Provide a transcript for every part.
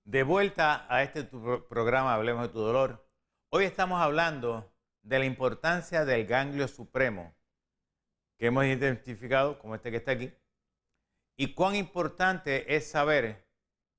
De vuelta a este programa Hablemos de tu dolor. Hoy estamos hablando de la importancia del ganglio supremo que hemos identificado como este que está aquí y cuán importante es saber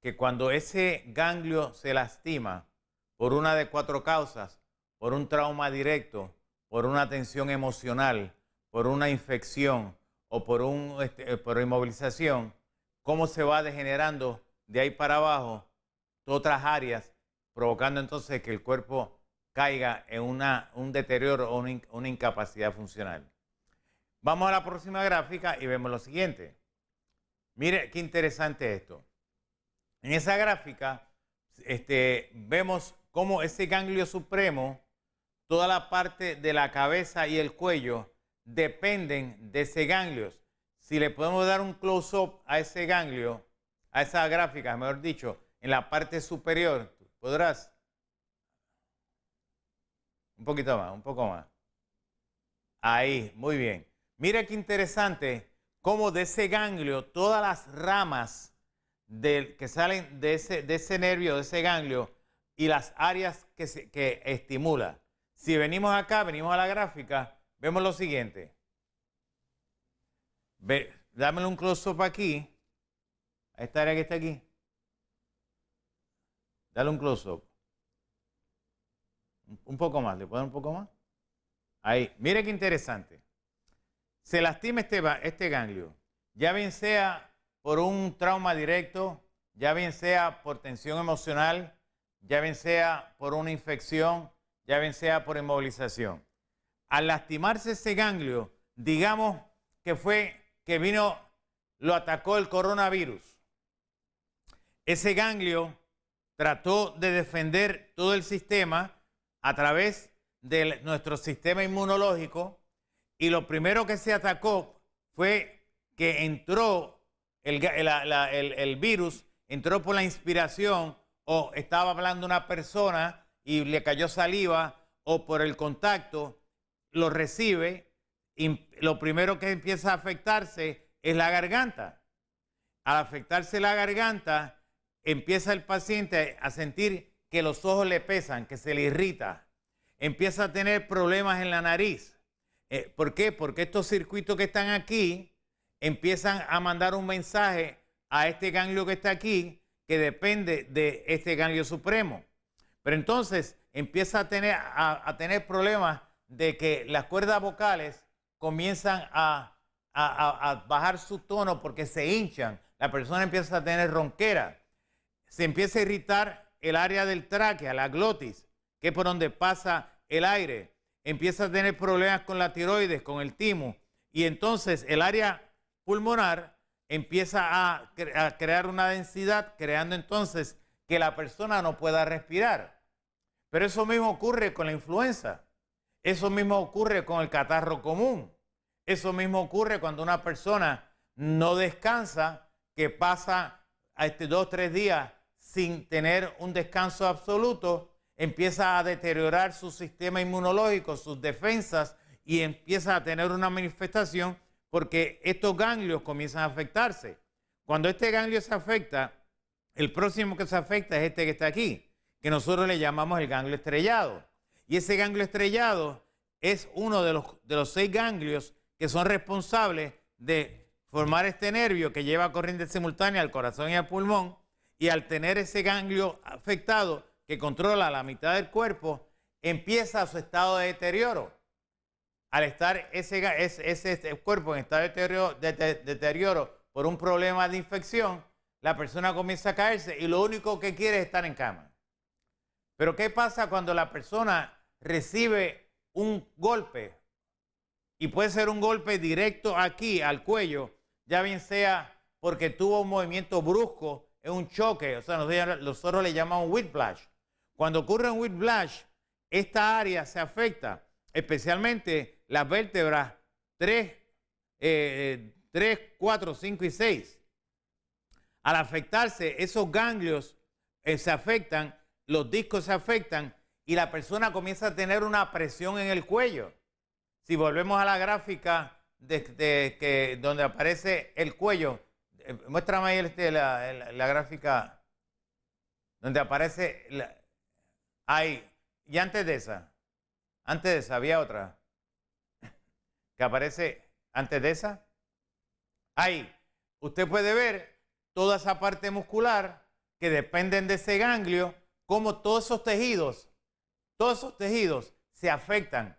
que cuando ese ganglio se lastima por una de cuatro causas, por un trauma directo, por una tensión emocional, por una infección o por inmovilización, cómo se va degenerando de ahí para abajo otras áreas, provocando entonces que el cuerpo caiga en un deterioro o una incapacidad funcional. Vamos a la próxima gráfica y vemos lo siguiente. Mire qué interesante esto. En esa gráfica vemos cómo ese ganglio supremo, toda la parte de la cabeza y el cuello dependen de ese ganglio. Si le podemos dar un close-up a ese ganglio, a esa gráfica, mejor dicho, en la parte superior, podrás. Un poquito más, un poco más. Ahí, muy bien. Mira qué interesante cómo de ese ganglio, todas las ramas que salen de ese nervio, de ese ganglio, y las áreas que estimula. Si venimos acá, venimos a la gráfica, vemos lo siguiente. Dámelo un close-up aquí, a esta área que está aquí. Dale un close-up. Un poco más, ¿le puedo dar un poco más? Ahí, mire qué interesante. Se lastima este ganglio, ya bien sea por un trauma directo, ya bien sea por tensión emocional, ya bien sea por una infección, ya bien sea por inmovilización. Al lastimarse ese ganglio, digamos lo atacó el coronavirus. Ese ganglio trató de defender todo el sistema a través de nuestro sistema inmunológico y lo primero que se atacó fue que entró el virus, entró por la inspiración o estaba hablando una persona y le cayó saliva o por el contacto, lo recibe y lo primero que empieza a afectarse es la garganta. Al afectarse la garganta, empieza el paciente a sentir que los ojos le pesan, que se le irrita. Empieza a tener problemas en la nariz. ¿Por qué? Porque estos circuitos que están aquí empiezan a mandar un mensaje a este ganglio que está aquí, que depende de este ganglio supremo. Pero entonces empieza a tener problemas de que las cuerdas vocales comienzan a bajar su tono porque se hinchan. La persona empieza a tener ronquera. Se empieza a irritar el área del tráquea, la glotis, que es por donde pasa el aire. Empieza a tener problemas con la tiroides, con el timo. Y entonces el área pulmonar empieza a crear una densidad, creando entonces que la persona no pueda respirar. Pero eso mismo ocurre con la influenza. Eso mismo ocurre con el catarro común. Eso mismo ocurre cuando una persona no descansa, que pasa 2 o 3 días sin tener un descanso absoluto, empieza a deteriorar su sistema inmunológico, sus defensas, y empieza a tener una manifestación porque estos ganglios comienzan a afectarse. Cuando este ganglio se afecta, el próximo que se afecta es este que está aquí, que nosotros le llamamos el ganglio estrellado. Y ese ganglio estrellado es uno de los 6 ganglios que son responsables de formar este nervio que lleva corriente simultánea al corazón y al pulmón. Y al tener ese ganglio afectado que controla la mitad del cuerpo, empieza su estado de deterioro. Al estar ese cuerpo en estado de deterioro por un problema de infección, la persona comienza a caerse y lo único que quiere es estar en cama. Pero ¿qué pasa cuando la persona recibe un golpe? Y puede ser un golpe directo aquí al cuello, ya bien sea porque tuvo un movimiento brusco, es un choque, o sea, nosotros le llamamos whiplash. Cuando ocurre un whiplash, esta área se afecta, especialmente las vértebras 3, 4, 5 y 6. Al afectarse, esos ganglios se afectan, los discos se afectan y la persona comienza a tener una presión en el cuello. Si volvemos a la gráfica donde aparece el cuello, muéstrame ahí la gráfica. donde aparece, y antes de esa había otra, que aparece antes de esa. Ahí, usted puede ver toda esa parte muscular que dependen de ese ganglio, como todos esos tejidos se afectan.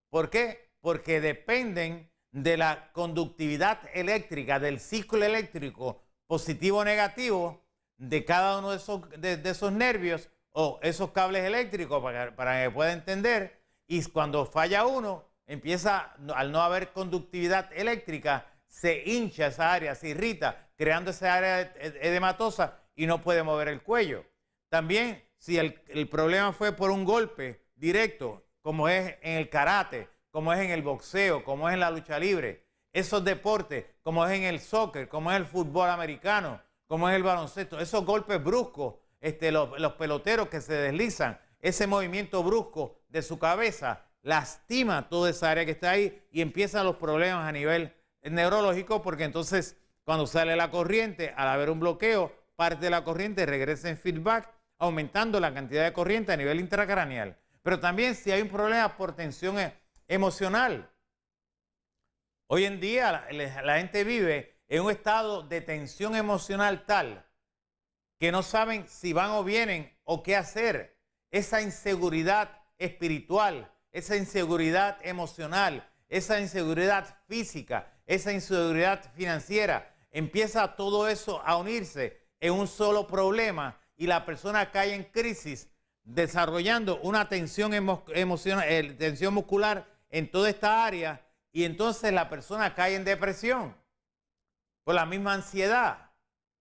¿Por qué? Porque dependen de la conductividad eléctrica, del ciclo eléctrico positivo o negativo de cada uno de esos nervios o esos cables eléctricos para que pueda entender. Y cuando falla uno, empieza, al no haber conductividad eléctrica, se hincha esa área, se irrita, creando esa área edematosa y no puede mover el cuello. También, si el problema fue por un golpe directo, como es en el karate, como es en el boxeo, como es en la lucha libre, esos deportes, como es en el soccer, como es el fútbol americano, como es el baloncesto, esos golpes bruscos, los peloteros que se deslizan, ese movimiento brusco de su cabeza lastima toda esa área que está ahí y empiezan los problemas a nivel neurológico, porque entonces cuando sale la corriente, al haber un bloqueo, parte de la corriente regresa en feedback, aumentando la cantidad de corriente a nivel intracraneal. Pero también si hay un problema por tensión emocional. Hoy en día la gente vive en un estado de tensión emocional tal que no saben si van o vienen o qué hacer. Esa inseguridad espiritual, esa inseguridad emocional, esa inseguridad física, esa inseguridad financiera, empieza todo eso a unirse en un solo problema y la persona cae en crisis, desarrollando una tensión emocional, tensión muscular en toda esta área, y entonces la persona cae en depresión por la misma ansiedad.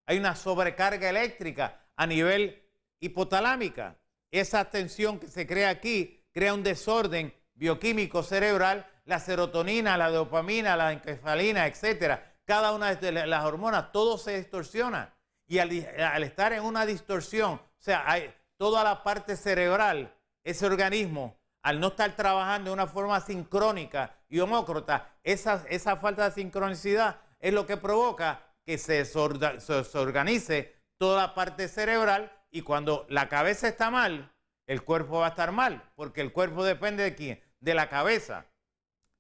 Hay una sobrecarga eléctrica a nivel hipotalámica. Esa tensión que se crea aquí crea un desorden bioquímico cerebral, la serotonina, la dopamina, la encefalina, etcétera. Cada una de las hormonas, todo se distorsiona. Y al estar en una distorsión, o sea, hay toda la parte cerebral, ese organismo, al no estar trabajando de una forma sincrónica y homócrota, esa falta de sincronicidad es lo que provoca que se organice toda la parte cerebral, y cuando la cabeza está mal, el cuerpo va a estar mal, porque el cuerpo depende de quién, de la cabeza.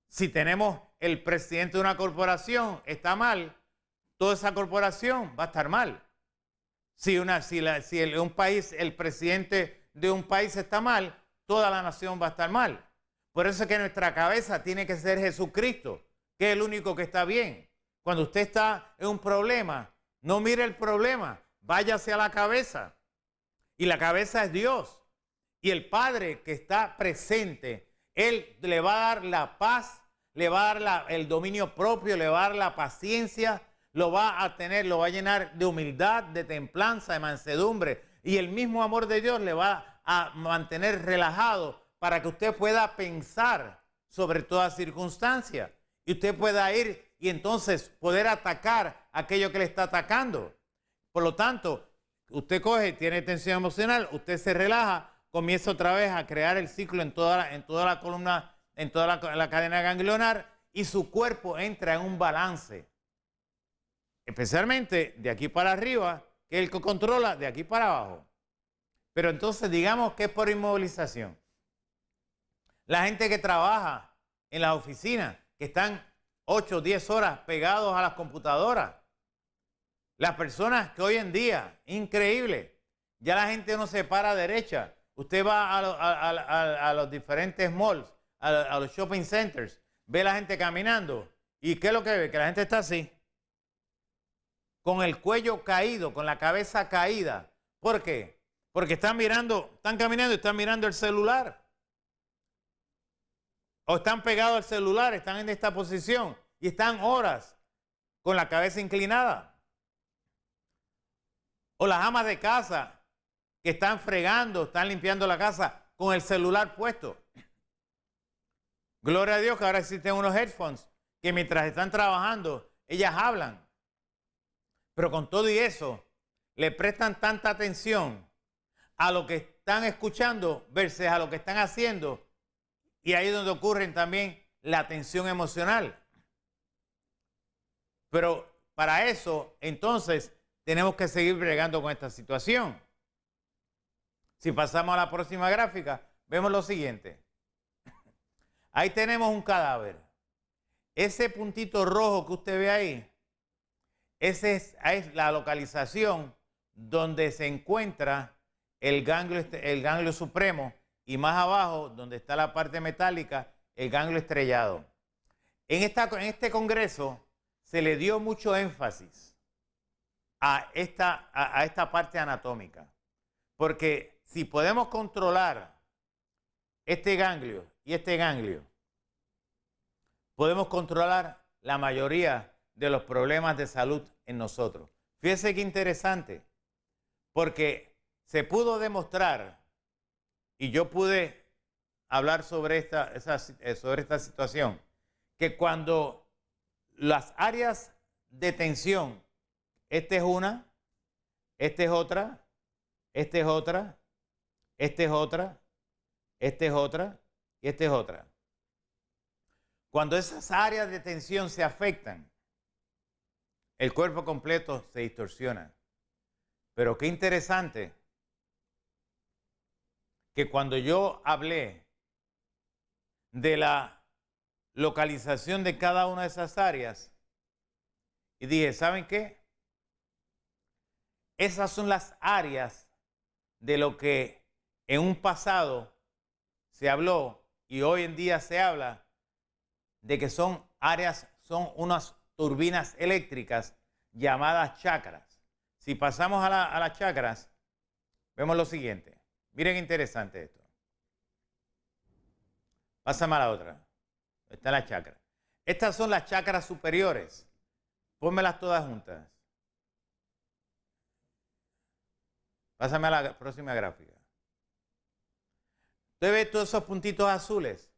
Si tenemos el presidente de una corporación está mal, toda esa corporación va a estar mal. Si el presidente de un país está mal, toda la nación va a estar mal. Por eso es que nuestra cabeza tiene que ser Jesucristo, que es el único que está bien. Cuando usted está en un problema, no mire el problema, váyase a la cabeza. Y la cabeza es Dios. Y el Padre que está presente, Él le va a dar la paz, le va a dar el dominio propio, le va a dar la paciencia, lo va a llenar de humildad, de templanza, de mansedumbre. Y el mismo amor de Dios le va a mantener relajado para que usted pueda pensar sobre toda circunstancia. Y usted pueda ir y entonces poder atacar aquello que le está atacando. Por lo tanto, usted tiene tensión emocional, usted se relaja, comienza otra vez a crear el ciclo en toda la columna, en toda la cadena ganglionar, y su cuerpo entra en un balance. Especialmente de aquí para arriba, que es el que controla de aquí para abajo. Pero entonces digamos que es por inmovilización. La gente que trabaja en las oficinas, que están 8 o 10 horas pegados a las computadoras. Las personas que hoy en día, increíble, ya la gente no se para derecha. Usted va a los diferentes malls, a los shopping centers, ve a la gente caminando. ¿Y qué es lo que ve? Que la gente está así, con el cuello caído, con la cabeza caída. ¿Por qué? Porque están caminando y están mirando el celular. O están pegados al celular, están en esta posición y están horas con la cabeza inclinada. O las amas de casa que están fregando, están limpiando la casa con el celular puesto. Gloria a Dios que ahora existen unos headphones que mientras están trabajando, ellas hablan. Pero con todo y eso, le prestan tanta atención a lo que están escuchando versus a lo que están haciendo. Y ahí es donde ocurre también la tensión emocional. Pero para eso, entonces, tenemos que seguir bregando con esta situación. Si pasamos a la próxima gráfica, vemos lo siguiente. Ahí tenemos un cadáver. Ese puntito rojo que usted ve ahí, esa es la localización donde se encuentra el ganglio supremo, y más abajo, donde está la parte metálica, el ganglio estrellado. En este congreso se le dio mucho énfasis a esta parte anatómica, porque si podemos controlar este ganglio y este ganglio, podemos controlar la mayoría de los problemas de salud en nosotros. Fíjese qué interesante, porque se pudo demostrar, y yo pude hablar sobre esta situación, que cuando las áreas de tensión, esta es una, esta es otra, esta es otra, esta es otra, esta es otra y esta es otra. Cuando esas áreas de tensión se afectan, el cuerpo completo se distorsiona. Pero qué interesante que cuando yo hablé de la localización de cada una de esas áreas, y dije, ¿saben qué? Esas son las áreas de lo que en un pasado se habló y hoy en día se habla de que son unas turbinas eléctricas llamadas chakras. Si pasamos a las chakras, vemos lo siguiente. Miren qué interesante esto. Pásame a la otra. Está la chakra. Estas son las chakras superiores. Pónmelas todas juntas. Pásame a la próxima gráfica. Usted ve todos esos puntitos azules.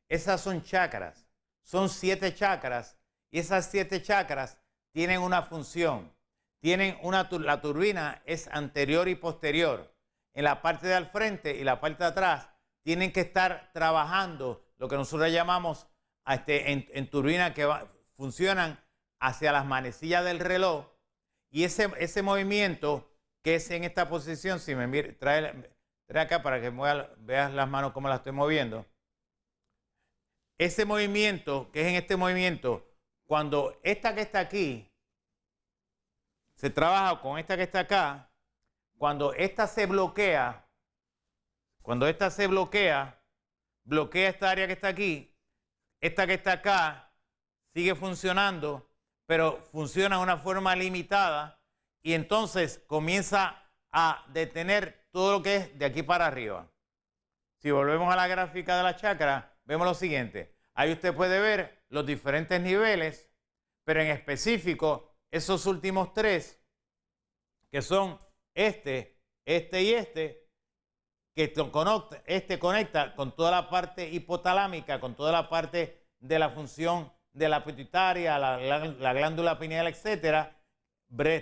Esas son chakras. Son 7 chakras. Y esas 7 chakras tienen una función. La turbina es anterior y posterior. En la parte de al frente y la parte de atrás tienen que estar trabajando lo que nosotros llamamos en turbinas que funcionan hacia las manecillas del reloj. Y ese movimiento que es en esta posición, si me mire, trae acá para que veas las manos cómo las estoy moviendo. Ese movimiento, que es en este movimiento, cuando esta que está aquí se trabaja con esta que está acá, cuando esta se bloquea, bloquea esta área que está aquí, esta que está acá sigue funcionando, pero funciona de una forma limitada y entonces comienza a detener todo lo que es de aquí para arriba. Si volvemos a la gráfica de la chakra, vemos lo siguiente. Ahí usted puede ver los diferentes niveles, pero en específico esos últimos 3, que son este y este, que conecta con toda la parte hipotalámica, con toda la parte de la función de la pituitaria, la glándula pineal, etcétera,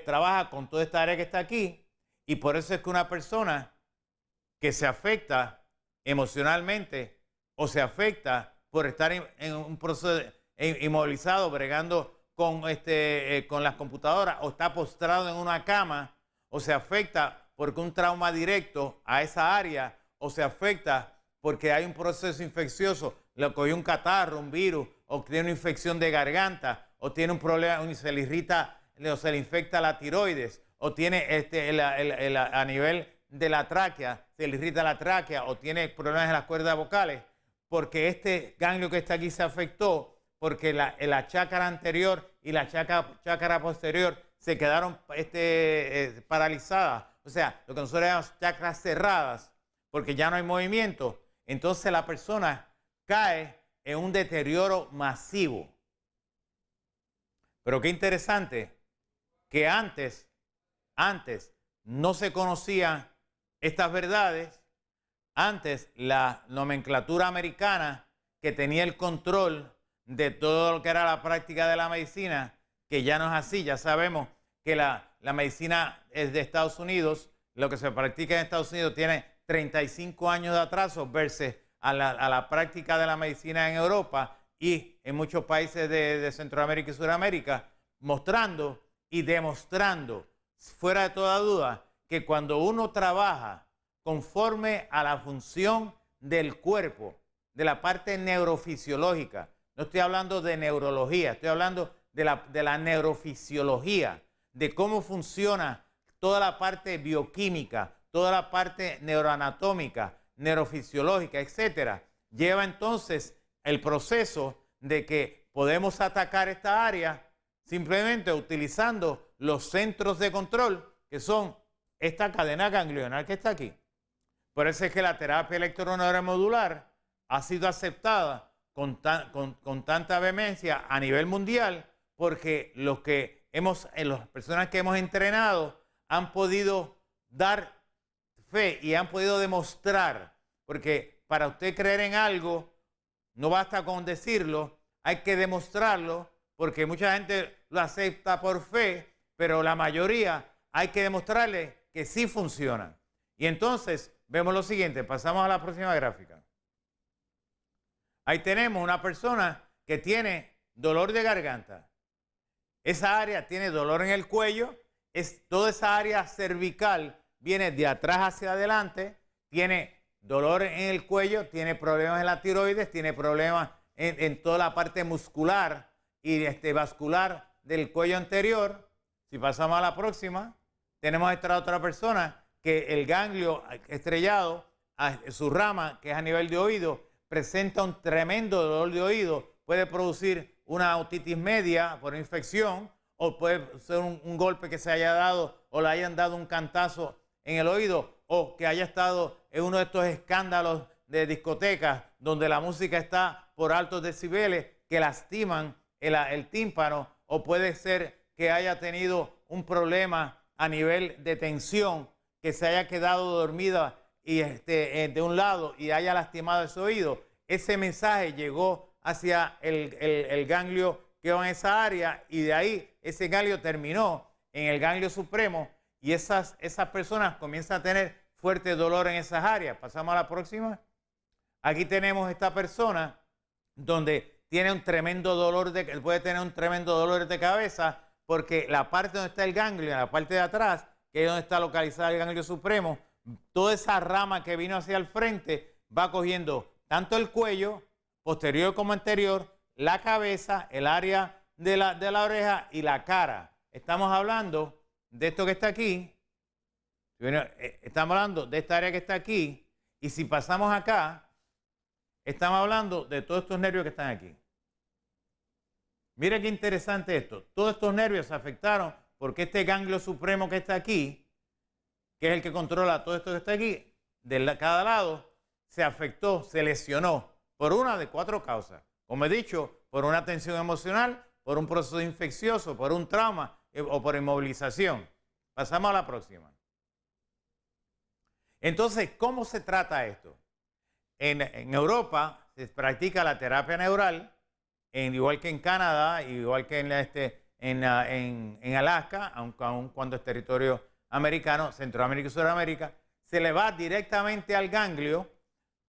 trabaja con toda esta área que está aquí, y por eso es que una persona que se afecta emocionalmente o se afecta por estar en un proceso inmovilizado, bregando con las computadoras, o está postrado en una cama, o se afecta porque un trauma directo a esa área, o se afecta porque hay un proceso infeccioso, le cogió un catarro, un virus, o tiene una infección de garganta, o tiene un problema, se le irrita, o se le infecta la tiroides, o tiene a nivel de la tráquea, se le irrita la tráquea, o tiene problemas en las cuerdas vocales, porque este ganglio que está aquí se afectó, porque la chakra anterior y la chakra posterior se quedaron paralizadas. O sea, lo que nosotros llamamos chakras cerradas, porque ya no hay movimiento. Entonces la persona cae en un deterioro masivo. Pero qué interesante que antes no se conocían estas verdades. Antes la nomenclatura americana, que tenía el control de todo lo que era la práctica de la medicina, que ya no es así. Ya sabemos que la medicina es de Estados Unidos, lo que se practica en Estados Unidos tiene 35 años de atraso versus a la práctica de la medicina en Europa y en muchos países de Centroamérica y Sudamérica, mostrando y demostrando, fuera de toda duda, que cuando uno trabaja conforme a la función del cuerpo, de la parte neurofisiológica. No estoy hablando de neurología, estoy hablando de la neurofisiología, de cómo funciona toda la parte bioquímica, toda la parte neuroanatómica, neurofisiológica, etcétera. Lleva entonces el proceso de que podemos atacar esta área simplemente utilizando los centros de control, que son esta cadena ganglionar que está aquí. Por eso es que la terapia electroneuromodular ha sido aceptada con tanta vehemencia a nivel mundial, porque las personas que hemos entrenado han podido dar fe y han podido demostrar, porque para usted creer en algo, no basta con decirlo, hay que demostrarlo, porque mucha gente lo acepta por fe, pero la mayoría hay que demostrarle que sí funciona. Y entonces vemos lo siguiente, pasamos a la próxima gráfica. Ahí tenemos una persona que tiene dolor de garganta. Esa área tiene dolor en el cuello, toda esa área cervical viene de atrás hacia adelante, tiene dolor en el cuello, tiene problemas en la tiroides, tiene problemas en toda la parte muscular y vascular del cuello anterior. Si pasamos a la próxima, tenemos a esta otra persona que el ganglio estrellado, su rama, que es a nivel de oído, presenta un tremendo dolor de oído, puede producir una otitis media por infección, o puede ser un golpe que se haya dado o le hayan dado un cantazo en el oído, o que haya estado en uno de estos escándalos de discotecas donde la música está por altos decibeles que lastiman el tímpano, o puede ser que haya tenido un problema a nivel de tensión, que se haya quedado dormida y de un lado y haya lastimado ese oído. Ese mensaje llegó hacia el ganglio que va en esa área, y de ahí ese ganglio terminó en el ganglio supremo, y esas personas comienzan a tener fuerte dolor en esas áreas. Pasamos a la próxima. Aquí tenemos esta persona donde tiene un tremendo dolor puede tener un tremendo dolor de cabeza, porque la parte donde está el ganglio, en la parte de atrás, que es donde está localizado el ganglio supremo, toda esa rama que vino hacia el frente va cogiendo tanto el cuello, posterior como anterior, la cabeza, el área de la oreja y la cara. Estamos hablando de esto que está aquí, estamos hablando de esta área que está aquí, y si pasamos acá, estamos hablando de todos estos nervios que están aquí. Mira qué interesante esto. Todos estos nervios se afectaron porque este ganglio supremo que está aquí, que es el que controla todo esto que está aquí, de cada lado, se afectó, se lesionó por una de 4 causas. Como he dicho, por una tensión emocional, por un proceso infeccioso, por un trauma o por inmovilización. Pasamos a la próxima. Entonces, ¿cómo se trata esto? En Europa se practica la terapia neural, igual que en Canadá, igual que en Alaska, aun cuando es territorio americano, Centroamérica y Sudamérica, se le va directamente al ganglio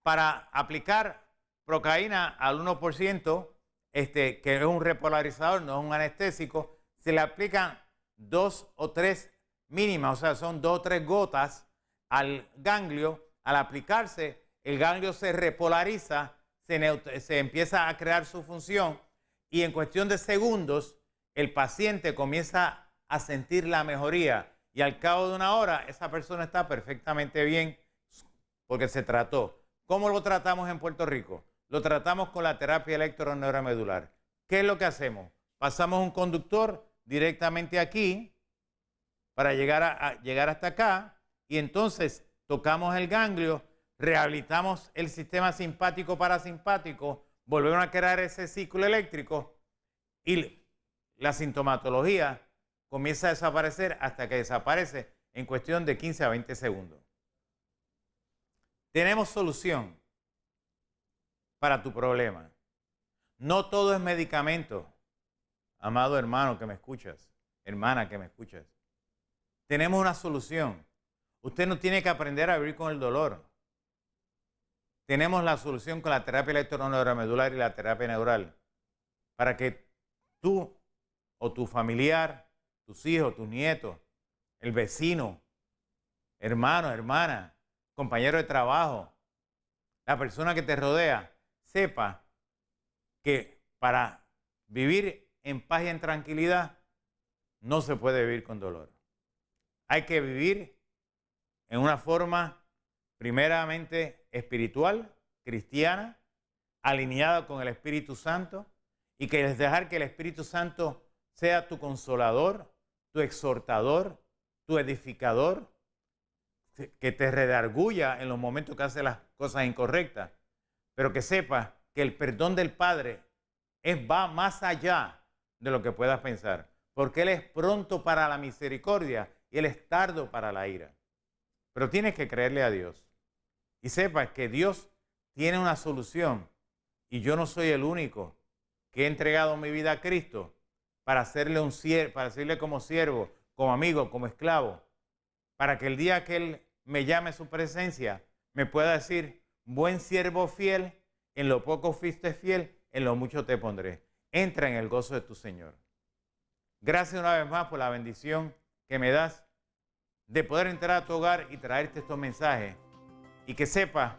para aplicar procaína al 1%, que es un repolarizador, no es un anestésico. Se le aplican 2 o 3 mínimas, o sea, son 2 o 3 gotas al ganglio. Al aplicarse, el ganglio se repolariza, se empieza a crear su función, y en cuestión de segundos el paciente comienza a sentir la mejoría, y al cabo de 1 hora esa persona está perfectamente bien porque se trató. ¿Cómo lo tratamos en Puerto Rico? Lo tratamos con la terapia electroneuromedular. ¿Qué es lo que hacemos? Pasamos un conductor directamente aquí para llegar hasta acá, y entonces tocamos el ganglio, rehabilitamos el sistema simpático parasimpático, volvemos a crear ese ciclo eléctrico, y la sintomatología comienza a desaparecer hasta que desaparece en cuestión de 15 a 20 segundos. Tenemos solución para tu problema. No todo es medicamento, amado hermano que me escuchas, hermana que me escuchas. Tenemos una solución. Usted no tiene que aprender a vivir con el dolor. Tenemos la solución con la terapia electroneuromedular y la terapia neural, para que tú o tu familiar, tus hijos, tus nietos, el vecino, hermano, hermana, compañero de trabajo, la persona que te rodea, sepa que para vivir en paz y en tranquilidad no se puede vivir con dolor. Hay que vivir en una forma primeramente espiritual, cristiana, alineada con el Espíritu Santo, y que es dejar que el Espíritu Santo sea tu consolador, tu exhortador, tu edificador, que te redarguya en los momentos que haces las cosas incorrectas, pero que sepas que el perdón del Padre va más allá de lo que puedas pensar, porque Él es pronto para la misericordia y Él es tardo para la ira. Pero tienes que creerle a Dios y sepas que Dios tiene una solución, y yo no soy el único que he entregado mi vida a Cristo para hacerle para servirle como siervo, como amigo, como esclavo, para que el día que Él me llame a su presencia me pueda decir: buen siervo fiel, en lo poco fuiste fiel, en lo mucho te pondré. Entra en el gozo de tu Señor. Gracias una vez más por la bendición que me das de poder entrar a tu hogar y traerte estos mensajes, y que sepas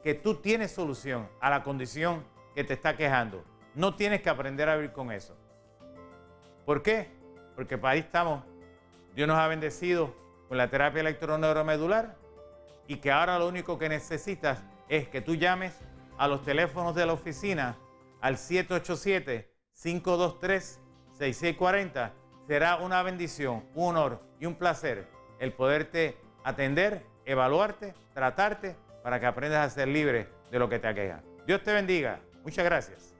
que tú tienes solución a la condición que te está quejando. No tienes que aprender a vivir con eso. ¿Por qué? Porque para ahí estamos. Dios nos ha bendecido con la terapia electroneuromedular, y que ahora lo único que necesitas es que tú llames a los teléfonos de la oficina al 787-523-6640. Será una bendición, un honor y un placer el poderte atender, evaluarte, tratarte, para que aprendas a ser libre de lo que te aqueja. Dios te bendiga. Muchas gracias.